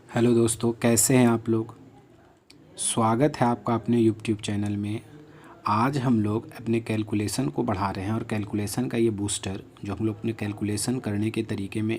Hello दोस्तों, कैसे हैं आप लोग। स्वागत है आपका अपने यूट्यूब चैनल में। आज हम लोग अपने कैलकुलेशन को बढ़ा रहे हैं और कैलकुलेशन का ये बूस्टर जो हम लोग अपने कैलकुलेशन करने के तरीके में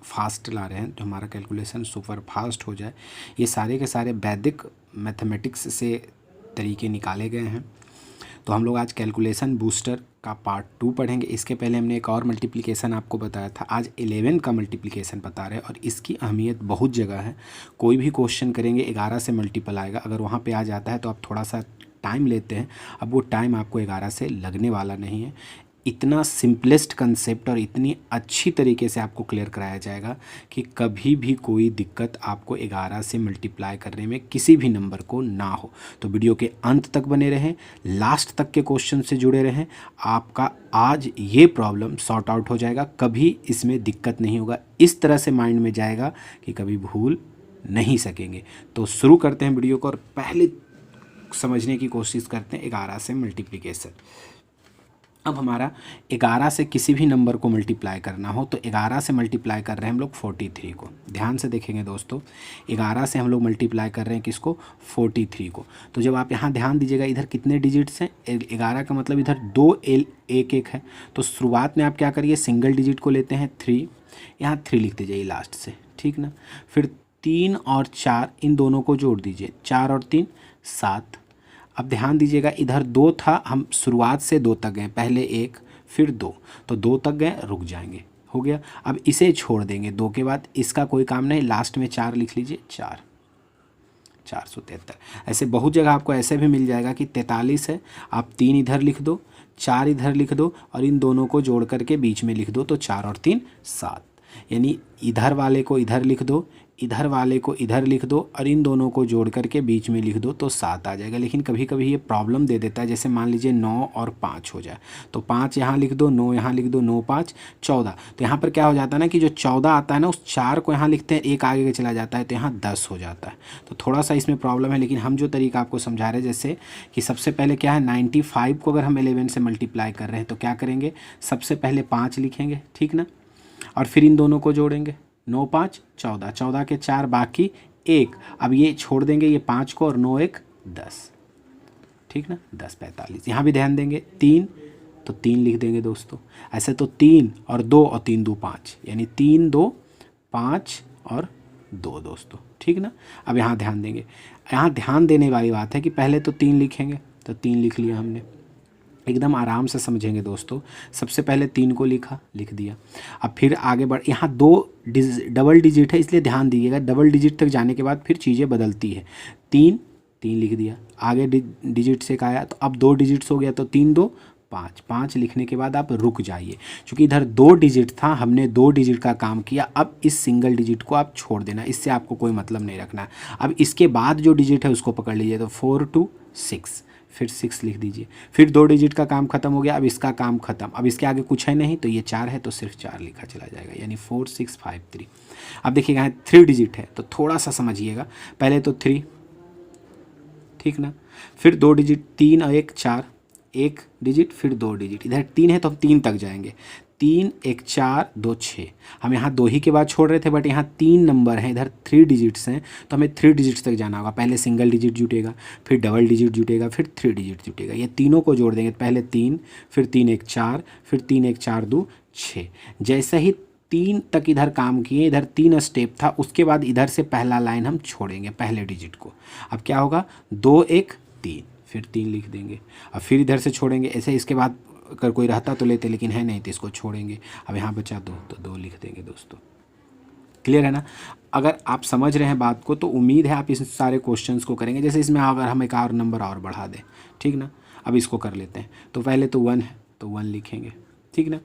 फास्ट ला रहे हैं, जो हमारा कैलकुलेशन सुपर फास्ट हो जाए, ये सारे के सारे वैदिक मैथमेटिक्स से तरीके निकाले गए हैं। तो हम लोग आज कैलकुलेशन बूस्टर का पार्ट 2 पढ़ेंगे। इसके पहले हमने एक और मल्टीप्लिकेशन आपको बताया था। आज 11 का मल्टीप्लिकेशन बता रहे हैं और इसकी अहमियत बहुत जगह है। कोई भी क्वेश्चन करेंगे 11 से मल्टीपल आएगा, अगर वहाँ पे आ जाता है तो आप थोड़ा सा टाइम लेते हैं। अब वो टाइम आपको 11 से लगने वाला नहीं है। इतना सिंपलेस्ट कंसेप्ट और इतनी अच्छी तरीके से आपको क्लियर कराया जाएगा कि कभी भी कोई दिक्कत आपको 11 से मल्टीप्लाई करने में किसी भी नंबर को ना हो। तो वीडियो के अंत तक बने रहें, लास्ट तक के क्वेश्चन से जुड़े रहें। आपका आज ये प्रॉब्लम सॉर्ट आउट हो जाएगा, कभी इसमें दिक्कत नहीं होगा। इस तरह से माइंड में जाएगा कि कभी भूल नहीं सकेंगे। तो शुरू करते हैं वीडियो को और पहले समझने की कोशिश करते हैं 11 से मल्टीप्लिकेशन। अब हमारा 11 से किसी भी नंबर को मल्टीप्लाई करना हो तो 11 से मल्टीप्लाई कर रहे हैं हम लोग 43 को। ध्यान से देखेंगे दोस्तों, 11 से हम लोग मल्टीप्लाई कर रहे हैं किसको, 43 को। तो जब आप यहाँ ध्यान दीजिएगा, इधर कितने डिजिट्स हैं, 11 का मतलब इधर 2 एक एक है। तो शुरुआत में आप क्या करिए, सिंगल डिजिट को लेते हैं 3, यहाँ 3 लिखते जाइए लास्ट से, ठीक ना। फिर 3 और 4 इन दोनों को जोड़ दीजिए, 4 और 3 7। अब ध्यान दीजिएगा, इधर 2 था, हम शुरुआत से 2 तक गए, पहले 1 फिर 2, तो 2 तक गए, रुक जाएंगे, हो गया। अब इसे छोड़ देंगे 2 के बाद, इसका कोई काम नहीं, लास्ट में 4 लिख लीजिए, 473। ऐसे बहुत जगह आपको ऐसे भी मिल जाएगा कि 43 है, आप 3 इधर लिख दो, 4 इधर लिख दो और इन दोनों को जोड़ करके बीच में लिख दो, तो 4 और 3 7। यानी इधर वाले को इधर लिख दो, इधर वाले को इधर लिख दो और इन दोनों को जोड़ करके बीच में लिख दो, तो 7 आ जाएगा। लेकिन कभी कभी ये प्रॉब्लम दे देता है, जैसे मान लीजिए 9 और 5 हो जाए, तो 5 यहाँ लिख दो, 9 यहाँ लिख दो, 9 5 14। तो यहाँ पर क्या हो जाता है ना कि जो 14 आता है ना, उस 4 को यहाँ लिखते हैं, एक आगे के चला जाता है, तो यहाँ 10 हो जाता है। तो थोड़ा सा इसमें प्रॉब्लम है, लेकिन हम जो तरीका आपको समझा रहे हैं, जैसे कि सबसे पहले क्या है, 95 को अगर हम 11 से मल्टीप्लाई कर रहे हैं तो क्या करेंगे, सबसे पहले 5 लिखेंगे, ठीक ना, और फिर इन दोनों को जोड़ेंगे, 9 5 14, 14 के 4 बाकी 1। अब ये छोड़ देंगे ये 5 को और 9 1 10, ठीक ना, 10 45। यहाँ भी ध्यान देंगे 3, तो 3 लिख देंगे दोस्तों। ऐसे तो 3 और 2 और 3 2 5, यानी 3 2 5 और 2 दोस्तों, ठीक ना। अब यहाँ ध्यान देंगे, यहाँ ध्यान देने वाली बात है कि पहले तो 3 लिखेंगे, तो 3 लिख लिया हमने, एकदम आराम से समझेंगे दोस्तों। सबसे पहले 3 को लिख दिया। अब फिर आगे बढ़, यहाँ 2 डबल डिजिट है, इसलिए ध्यान दीजिएगा, डबल डिजिट तक जाने के बाद फिर चीज़ें बदलती है। 3 लिख दिया, आगे डिजिट से का आया, तो अब 2 डिजिट्स हो गया, तो 3 2 5, 5 लिखने के बाद आप रुक जाइए, क्योंकि इधर 2 डिजिट था, हमने 2 डिजिट का काम किया। अब इस सिंगल डिजिट को आप छोड़ देना, इससे आपको कोई मतलब नहीं रखना। अब इसके बाद जो डिजिट है उसको पकड़ लीजिए, तो 4 2 6, फिर 6 लिख दीजिए। फिर 2 डिजिट का काम खत्म हो गया, अब इसका काम खत्म। अब इसके आगे कुछ है नहीं, तो ये 4 है, तो सिर्फ 4 लिखा चला जाएगा, यानी 4 6 5 3। अब देखिएगा यहाँ 3 डिजिट है, तो थोड़ा सा समझिएगा, पहले तो 3, ठीक ना, फिर 2 डिजिट, 3 और 1 4, 1 डिजिट फिर 2 डिजिट, इधर 3 है तो हम 3 तक जाएंगे, 3 1 4 2 6। हम यहाँ 2 ही के बाद छोड़ रहे थे, बट यहाँ 3 नंबर हैं, इधर 3 डिजिट्स हैं, तो हमें 3 डिजिट्स तक जाना होगा। पहले सिंगल डिजिट जुटेगा, फिर डबल डिजिट जुटेगा, फिर 3 डिजिट जुटेगा। ये तीनों को जोड़ देंगे, पहले 3, फिर 3 1 4, फिर 3 1 4 2 6। जैसे ही 3 तक इधर काम किए, इधर 3 स्टेप था, उसके बाद इधर से पहला लाइन हम छोड़ेंगे, पहले डिजिट को। अब क्या होगा, 2 1 3, फिर 3 लिख देंगे। अब फिर इधर से छोड़ेंगे, ऐसे इसके बाद अगर कोई रहता तो लेते, लेकिन है नहीं तो इसको छोड़ेंगे। अब यहाँ बचा 2, तो 2 लिख देंगे दोस्तों। क्लियर है ना। अगर आप समझ रहे हैं बात को, तो उम्मीद है आप इस सारे क्वेश्चंस को करेंगे। जैसे इसमें अगर हम एक और नंबर और बढ़ा दें, ठीक ना, अब इसको कर लेते हैं। तो पहले तो 1 है, तो 1 लिखेंगे, ठीक ना।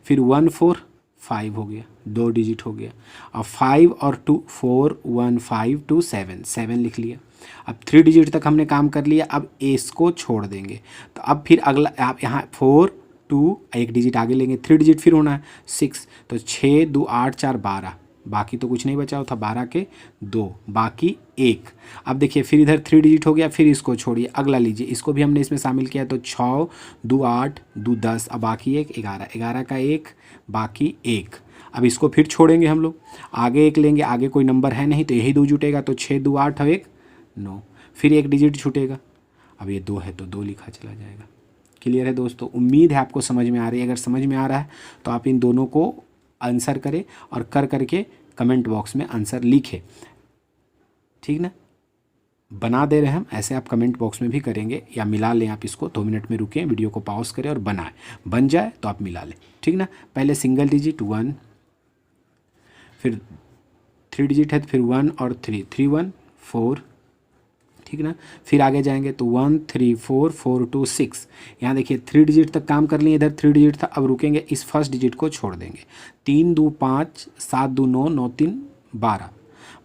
फिर 1 4 5 हो गया, 2 डिजिट हो गया। अब 5 और 2 4 1 5 2 7, 7 लिख लिया। अब 3 डिजिट तक हमने काम कर लिया, अब इसको छोड़ देंगे। तो अब फिर अगला आप यहाँ 4 2 एक डिजिट आगे लेंगे, 3 डिजिट फिर होना है 6, तो 6 2 8 4 12, बाकी तो कुछ नहीं बचा था, 12 के 2 बाकी 1। अब देखिए फिर इधर 3 डिजिट हो गया, फिर इसको छोड़िए, अगला लीजिए, इसको भी हमने इसमें शामिल किया, तो 6 2 8 2 10, अब बाकी 1 11, 11 का 1 बाकी 1। अब इसको फिर छोड़ेंगे हम लोग, आगे एक लेंगे, आगे कोई नंबर है नहीं तो यही 2 जुटेगा, तो 6 2 8 और 1 9, फिर एक डिजिट छूटेगा, अब ये 2 है तो 2 लिखा चला जाएगा। क्लियर है दोस्तों? उम्मीद है आपको समझ में आ रही है। अगर समझ में आ रहा है तो आप इन दोनों को आंसर करें और कर करके कमेंट बॉक्स में आंसर लिखें, ठीक ना? बना दे रहे हैं हम, ऐसे आप कमेंट बॉक्स में भी करेंगे, या मिला लें आप इसको, 2 मिनट में रुकें, वीडियो को पॉज करें और बनाएं, बन जाए तो आप मिला लें, ठीक ना? पहले सिंगल डिजिट 1, फिर 3 डिजिट है तो फिर 1 और 3, 3 1 4, ठीक ना? फिर आगे जाएंगे तो 1 3 4 4 2 6, यहाँ देखिए 3 डिजिट तक काम कर लिए, इधर 3 डिजिट था, अब रुकेंगे, इस फर्स्ट डिजिट को छोड़ देंगे, 3 2 5 7 2 9 9 3 12,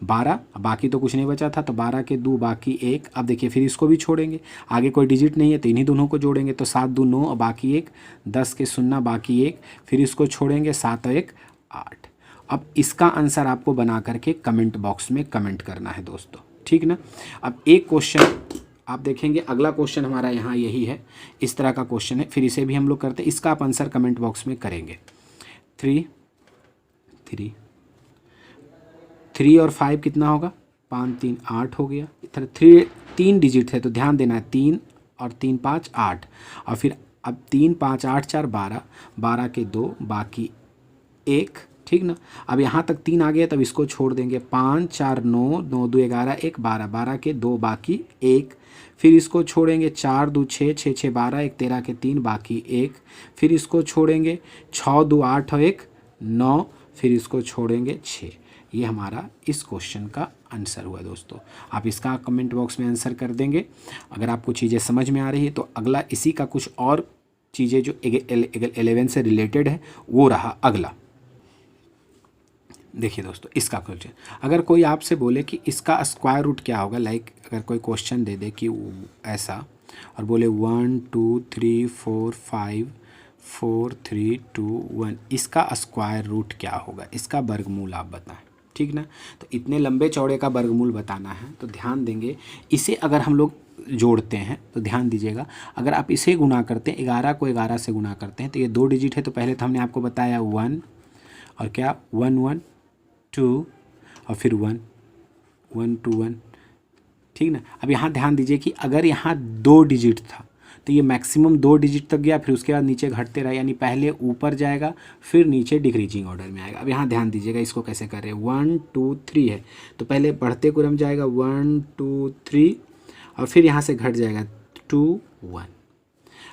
12, बाकी तो कुछ नहीं बचा था, तो 12 के 2 बाकी 1, अब देखिए फिर इसको भी छोड़ेंगे, आगे कोई डिजिट नहीं है तो इन्हीं दोनों को जोड़ेंगे, तो 7 2 9 और बाकी 1, 10 के 0 बाकी 1, फिर इसको छोड़ेंगे, 7 और 1 8। अब इसका आंसर आपको बना करके कमेंट बॉक्स में कमेंट करना है दोस्तों, ठीक ना? अब एक क्वेश्चन आप देखेंगे, अगला क्वेश्चन हमारा यहाँ यही है, इस तरह का क्वेश्चन है, फिर इसे भी हम लोग करते हैं, इसका आप आंसर कमेंट बॉक्स में करेंगे। 3 और 5 कितना होगा? 5 3 8 हो गया। इधर 3 डिजिट है तो ध्यान देना है, 3 और 3 5 8, और फिर अब 3 5 8 4 12, 12 के 2 बाकी 1, ठीक ना? अब यहाँ तक 3 आ गया, तब इसको छोड़ देंगे, 5 4 9 9 2 11 1 12, 12 के 2 बाकी 1, फिर इसको छोड़ेंगे, 4 2 6 6 6 12 1 13 के 3 बाकी 1, फिर इसको छोड़ेंगे, 6 2 8 और 1 9, फिर इसको छोड़ेंगे 6। ये हमारा इस क्वेश्चन का आंसर हुआ दोस्तों। आप इसका कमेंट बॉक्स में आंसर कर देंगे। अगर आपको चीज़ें समझ में आ रही है तो अगला इसी का कुछ और चीज़ें जो 11 से रिलेटेड है वो रहा अगला। देखिए दोस्तों, इसका क्वेश्चन, अगर कोई आपसे बोले कि इसका स्क्वायर रूट क्या होगा, लाइक अगर कोई क्वेश्चन दे दे कि ऐसा और बोले 1 2 3 4 5 4 3 2 1, इसका स्क्वायर रूट क्या होगा, इसका वर्गमूल आप बताएं, ठीक ना? तो इतने लंबे चौड़े का वर्गमूल बताना है तो ध्यान देंगे, इसे अगर हम लोग जोड़ते हैं तो ध्यान दीजिएगा, अगर आप इसे गुना करते हैं, 11 को 11 से गुना करते हैं तो ये 2 डिजिट है, तो पहले तो हमने आपको बताया 1 और क्या 1 1 2 और फिर 1 1 2 1, ठीक ना? अब यहाँ ध्यान दीजिए कि अगर यहाँ 2 डिजिट था तो ये मैक्सिमम 2 डिजिट तक गया, फिर उसके बाद नीचे घटते रहा, यानी पहले ऊपर जाएगा फिर नीचे डिक्रीजिंग ऑर्डर में आएगा। अब यहाँ ध्यान दीजिएगा, इसको कैसे कर रहे हैं, 1 2 3 है तो पहले बढ़ते क्रम जाएगा 1 2 3 और फिर यहाँ से घट जाएगा 2 1।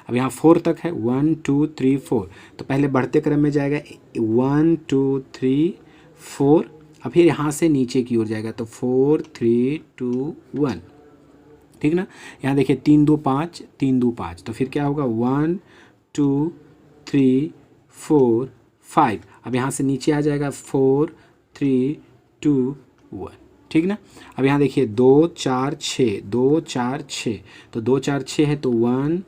अब यहाँ 4 तक है 1 2 3 4, तो पहले बढ़ते क्रम में जाएगा 1 2 3 4 और फिर यहाँ से नीचे की ओर जाएगा तो 4 3 2 1, ठीक ना? यहाँ देखिए 3 2 5 3 2 5, तो फिर क्या होगा 1 2 3 4 5, अब यहाँ से नीचे आ जाएगा 4 3 2 1, ठीक ना? अब यहाँ देखिए 2 4 6 2 4 6, तो 2 4 6 है तो 1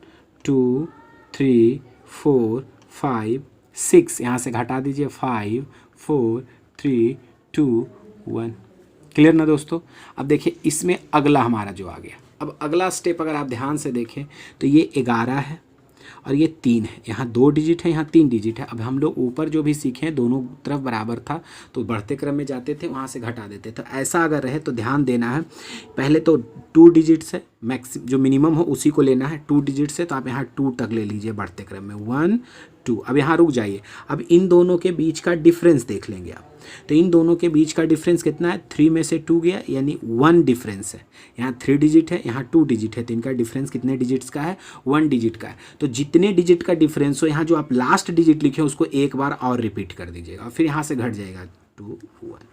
2 3 4 5 6, यहाँ से घटा दीजिए 5 4 3 2 1। क्लियर ना दोस्तों? अब देखिए इसमें अगला हमारा जो आ गया, अब अगला स्टेप अगर आप ध्यान से देखें तो ये 11 है और ये 3 है, यहाँ 2 डिजिट है, यहाँ 3 डिजिट है। अब हम लोग ऊपर जो भी सीखे दोनों तरफ बराबर था तो बढ़ते क्रम में जाते थे, वहाँ से घटा देते, तो ऐसा अगर रहे तो ध्यान देना है, पहले तो 2 डिजिट्स है, जो मिनिमम हो उसी को लेना है, 2 डिजिट्स है तो आप यहाँ 2 तक ले लीजिए बढ़ते क्रम में, 1 2। अब यहाँ रुक जाइए, अब इन दोनों के बीच का डिफरेंस देख लेंगे आप, तो इन दोनों के बीच का डिफरेंस कितना है, 3 में से 2 गया यानी 1 डिफरेंस है। यहाँ 3 डिजिट है, यहाँ 2 डिजिट है, तो इनका डिफरेंस कितने डिजिट्स का है, 1 डिजिट का है। तो जितने डिजिट का डिफरेंस हो, यहाँ जो आप लास्ट डिजिट लिखे उसको एक बार और रिपीट कर दीजिएगा, फिर यहाँ से घट जाएगा 2 1।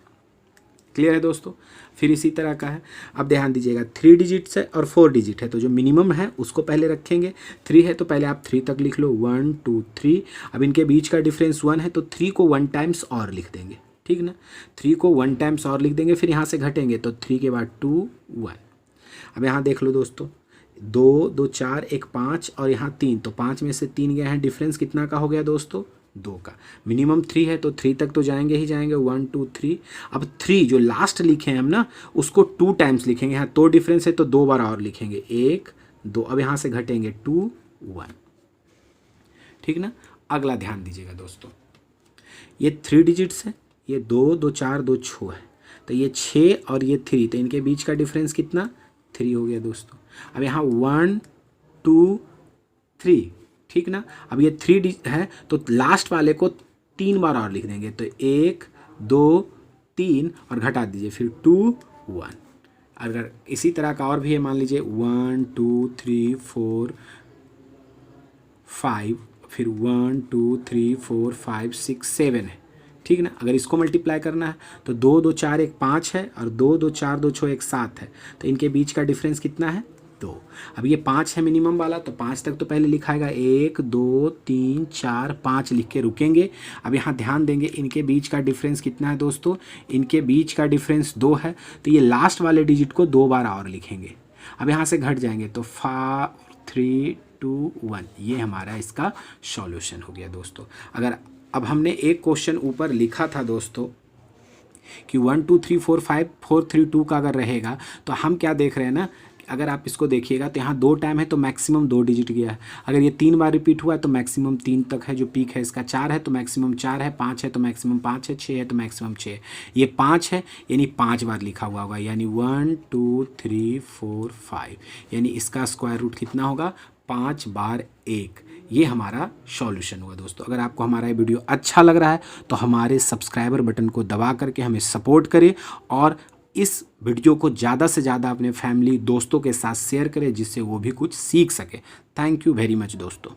क्लियर है दोस्तों? फिर इसी तरह का है, अब ध्यान दीजिएगा 3 डिजिट्स है और 4 डिजिट है, तो जो मिनिमम है उसको पहले रखेंगे, 3 है तो पहले आप 3 तक लिख लो, 1 2 3। अब इनके बीच का डिफरेंस 1 है तो 3 को 1 टाइम्स और लिख देंगे, ठीक ना? 3 को 1 टाइम्स और लिख देंगे, फिर यहाँ से घटेंगे तो 3 के बाद 2 1। अब यहाँ देख लो दोस्तों, 2 2 4 1 5 और यहाँ 3, तो 5 में से 3 गए हैं, डिफरेंस कितना का हो गया दोस्तों, 2 का। मिनिमम 3 है तो 3 तक तो जाएंगे ही जाएंगे, 1 2 3। अब 3 जो लास्ट लिखे हैं हम ना उसको 2 टाइम्स लिखेंगे, यहाँ तो डिफरेंस है तो 2 बार और लिखेंगे, 1 2। अब यहाँ से घटेंगे 2 1, ठीक ना? अगला ध्यान दीजिएगा दोस्तों, ये 3 डिजिट्स है, ये 2 2 4 2 6 है, तो ये 6 और ये 3, तो इनके बीच का डिफरेंस कितना 3 हो गया दोस्तों। अब यहाँ 1 2 3, ठीक ना। अब ये 3 है तो लास्ट वाले को 3 बार और लिख देंगे, तो 1 2 3 और घटा दीजिए फिर 2 1। अगर इसी तरह का और भी है, मान लीजिए 1 2 3 4 5, फिर 1 2 3 4 5 6 7 है, ठीक ना। अगर इसको मल्टीप्लाई करना है तो 2 2 4 1 5 है और 2 2 4 2 6 1 7 है, तो इनके बीच का डिफरेंस कितना है 2। अब ये 5 है मिनिमम वाला, तो 5 तक तो पहले लिखाएगा, 1 2 3 4 5 लिख के रुकेंगे। अब यहाँ ध्यान देंगे इनके बीच का डिफरेंस कितना है दोस्तों, इनके बीच का डिफरेंस 2 है, तो ये लास्ट वाले डिजिट को 2 बार और लिखेंगे। अब यहाँ से घट जाएंगे तो 4 3 2 1, ये हमारा इसका सॉल्यूशन हो गया दोस्तों। अगर अब हमने एक क्वेश्चन ऊपर लिखा था दोस्तों कि 1 2 3 4 5 4 3 2 का अगर रहेगा, तो हम क्या देख रहे हैं ना, अगर आप इसको देखिएगा तो यहाँ 2 टाइम है तो मैक्सिमम 2 डिजिट गया है। अगर ये 3 बार रिपीट हुआ है तो मैक्सिमम 3 तक है जो पीक है इसका, 4 है तो मैक्सिमम 4 है, 5 है तो मैक्सिमम 5 है, 6 है तो मैक्सिमम 6 है। ये 5 है यानी 5 बार लिखा हुआ होगा, यानी 1 2 3 4 5, यानी इसका स्क्वायर रूट कितना होगा 5 बार 1। ये हमारा सॉल्यूशन हुआ दोस्तों। अगर आपको हमारा ये वीडियो अच्छा लग रहा है तो हमारे सब्सक्राइबर बटन को दबा करके हमें सपोर्ट करें और इस वीडियो को ज़्यादा से ज़्यादा अपने फैमिली दोस्तों के साथ शेयर करें जिससे वो भी कुछ सीख सके। थैंक यू वेरी मच दोस्तों।